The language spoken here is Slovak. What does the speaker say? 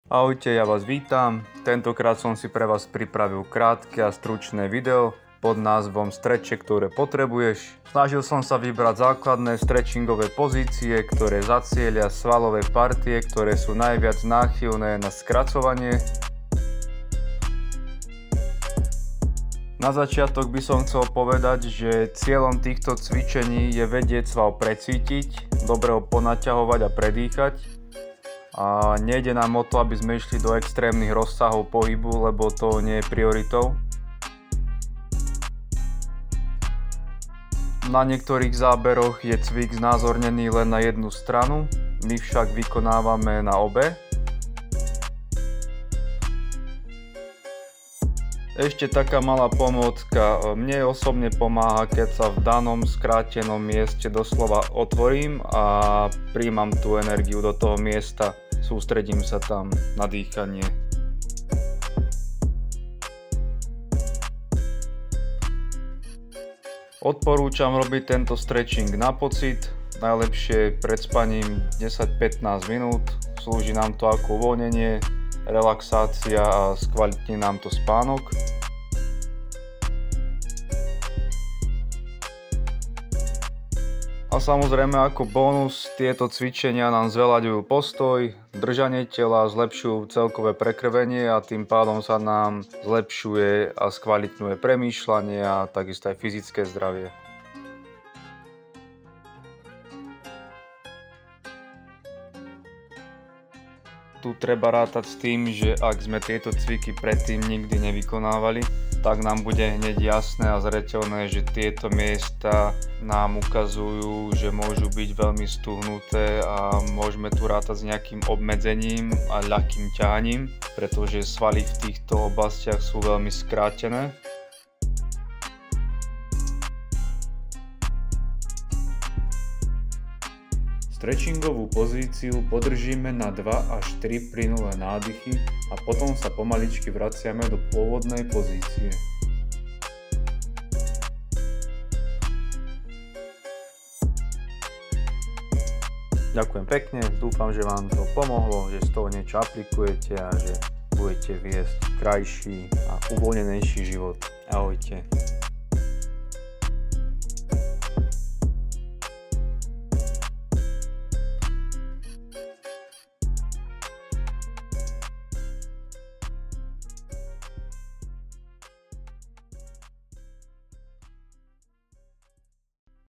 Ahojte, ja vás vítam. Tentokrát som si pre vás pripravil krátke a stručné video pod názvom Streče, ktoré potrebuješ. Snažil som sa vybrať základné stretchingové pozície, ktoré zacielia svalové partie, ktoré sú najviac náchylné na skracovanie. Na začiatok by som chcel povedať, že cieľom týchto cvičení je vedieť sval precítiť, dobre ho ponaťahovať a predýchať. A nejde nám o to, aby sme išli do extrémnych rozsahov pohybu, lebo to nie je prioritou. Na niektorých záberoch je cvik znázornený len na jednu stranu, my však vykonávame na obe. Ešte taká malá pomôcka, mne osobne pomáha, keď sa v danom skrátenom mieste doslova otvorím a príjmam tú energiu do toho miesta, sústredím sa tam na dýchanie. Odporúčam robiť tento stretching na pocit, najlepšie pred spaním 10-15 minút, slúži nám to ako uvoľnenie, relaxácia a skvalitní nám to spánok. A samozrejme ako bonus tieto cvičenia nám zveľaďujú postoj, držanie tela, zlepšujú celkové prekrvenie a tým pádom sa nám zlepšuje a skvalitňuje premýšľanie a takisto aj fyzické zdravie. Tu treba rátať s tým, že ak sme tieto cviky predtým nikdy nevykonávali, tak nám bude hneď jasné a zreteľné, že tieto miesta nám ukazujú, že môžu byť veľmi stuhnuté a môžeme tu rátať s nejakým obmedzením a ľahkým ťahaním, pretože svaly v týchto oblastiach sú veľmi skrátené. Stretchingovú pozíciu podržíme na 2 až 3 plynulé nádychy a potom sa pomaličky vraciame do pôvodnej pozície. Ďakujem pekne, dúfam, že vám to pomohlo, že z toho niečo aplikujete a že budete viesť krajší a uvoľnenejší život. Ahojte.